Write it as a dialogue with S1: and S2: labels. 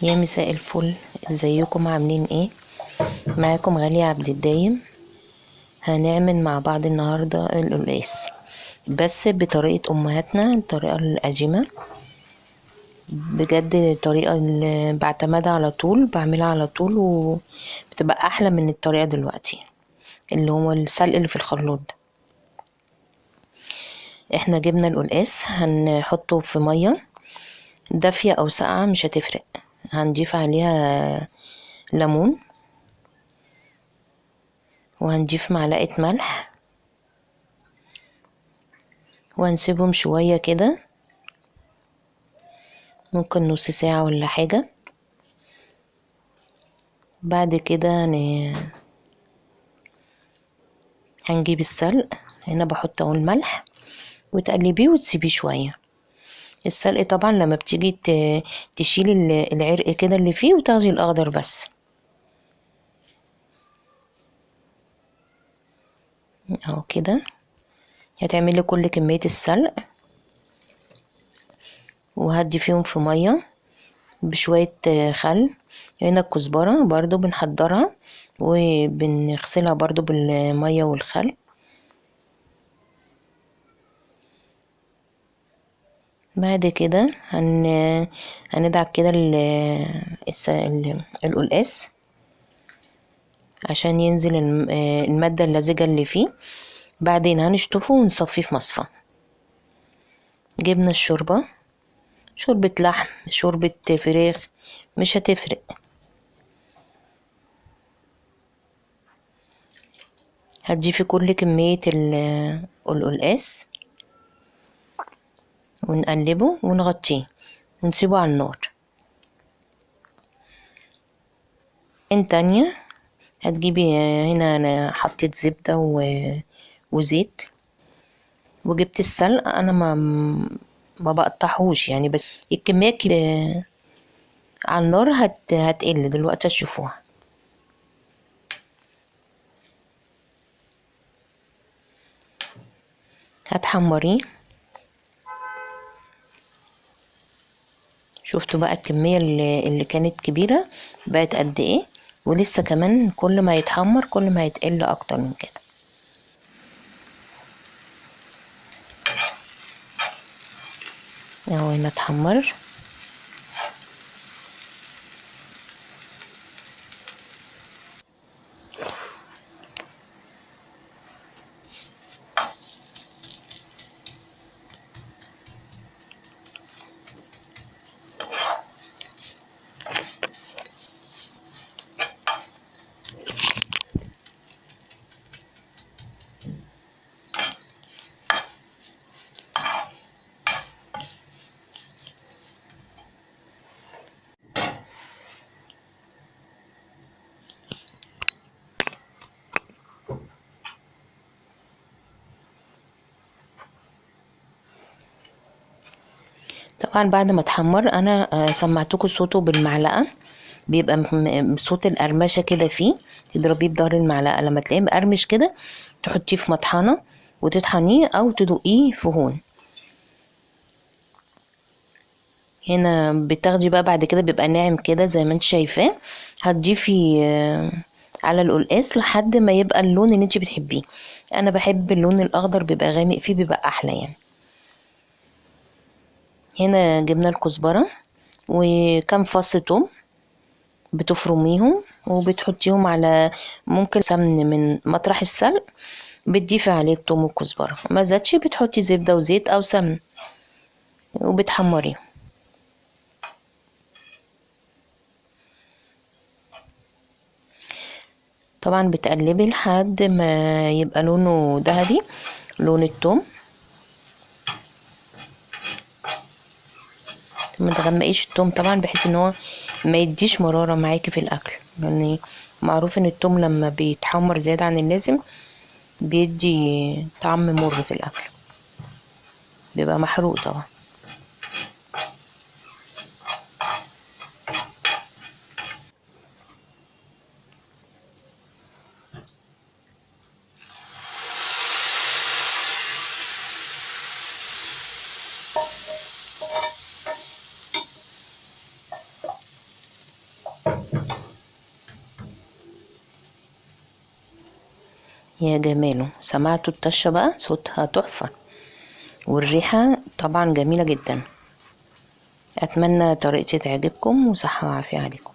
S1: يا مساء الفل، ازيكم عاملين ايه؟ معاكم غالية عبد الدايم. هنعمل مع بعض النهاردة القلقاس بس بطريقة امهاتنا، الطريقة القديمة. بجد الطريقة اللي بعتمدها على طول، بعملها على طول وبتبقى احلى من الطريقة دلوقتي اللي هو السلق اللي في الخلاط ده. احنا جبنا القلقاس هنحطه في مية دافية او ساقعة مش هتفرق. هنضيف عليها ليمون، وهنضيف معلقة ملح، وهنسيبهم شوية كده، ممكن نص ساعة ولا حاجة. بعد كده هنجيب السلق. هنا بحط اهو الملح وتقلبيه وتسيبيه شوية. السلق طبعا لما بتيجي تشيل العرق كده اللي فيه وتاخدي الاخضر بس اهو كده. هتعملي كل كمية السلق وهدي فيهم في مية بشوية خل. هنا الكزبرة برضو بنحضرها وبنغسلها برضو بالمية والخل. بعد كده هندعك كده القلقاس عشان ينزل المادة اللزجة اللي فيه. بعدين هنشطفه ونصفيه في مصفى. جبنا الشوربة، شوربة لحم، شوربة فراخ، مش هتفرق. هتضيفي كل كمية القلقاس ونقلبه ونغطيه ونسيبه على النار. تانية هتجيبي، هنا انا حطيت زبدة وزيت، وجبت السلق. انا ما بقطعهوش يعني، بس الكمية كده على النار هتقل دلوقتي تشوفوها. هتحمريه. شفتوا بقى الكمية اللي كانت كبيرة بقت قد ايه، ولسه كمان كل ما يتحمر كل ما يتقل اكتر من كده. اهو هنا اتحمر. طبعا بعد ما اتحمر انا سمعتكم صوته بالمعلقة، بيبقى صوت القرمشة كده فيه. تضربيه بظهر المعلقة لما تلاقيه مقرمش كده، تحطيه في مطحنة وتطحنيه او تدقيه في هون. هنا بتاخدي بقى بعد كده بيبقى ناعم كده زي ما انت شايفاه. هتضيفي على القلقاس لحد ما يبقى اللون اللي انت بتحبيه. انا بحب اللون الاخضر، بيبقى غامق فيه، بيبقى احلى يعني. هنا جبنا الكزبرة وكم فص توم، بتفرميهم وبتحطيهم على ممكن سمن من مطرح السلق. بتضيفي عليه التوم والكزبرة، ما زادش بتحطي زبدة وزيت او سمن وبتحمريهم. طبعا بتقلبي لحد ما يبقى لونه ذهبي، لون التوم. ما تغمقيش التوم طبعا بحيث ان هو ما يديش مرارة معاكي في الاكل، يعني معروف ان التوم لما بيتحمر زيادة عن اللازم بيدي طعم مر في الاكل، بيبقى محروق طبعا. يا جماله، سمعتوا الطشة بقى؟ صوتها تحفة، والريحة طبعا جميلة جدا. اتمنى طريقتي تعجبكم، وصحة وعافية عليكم.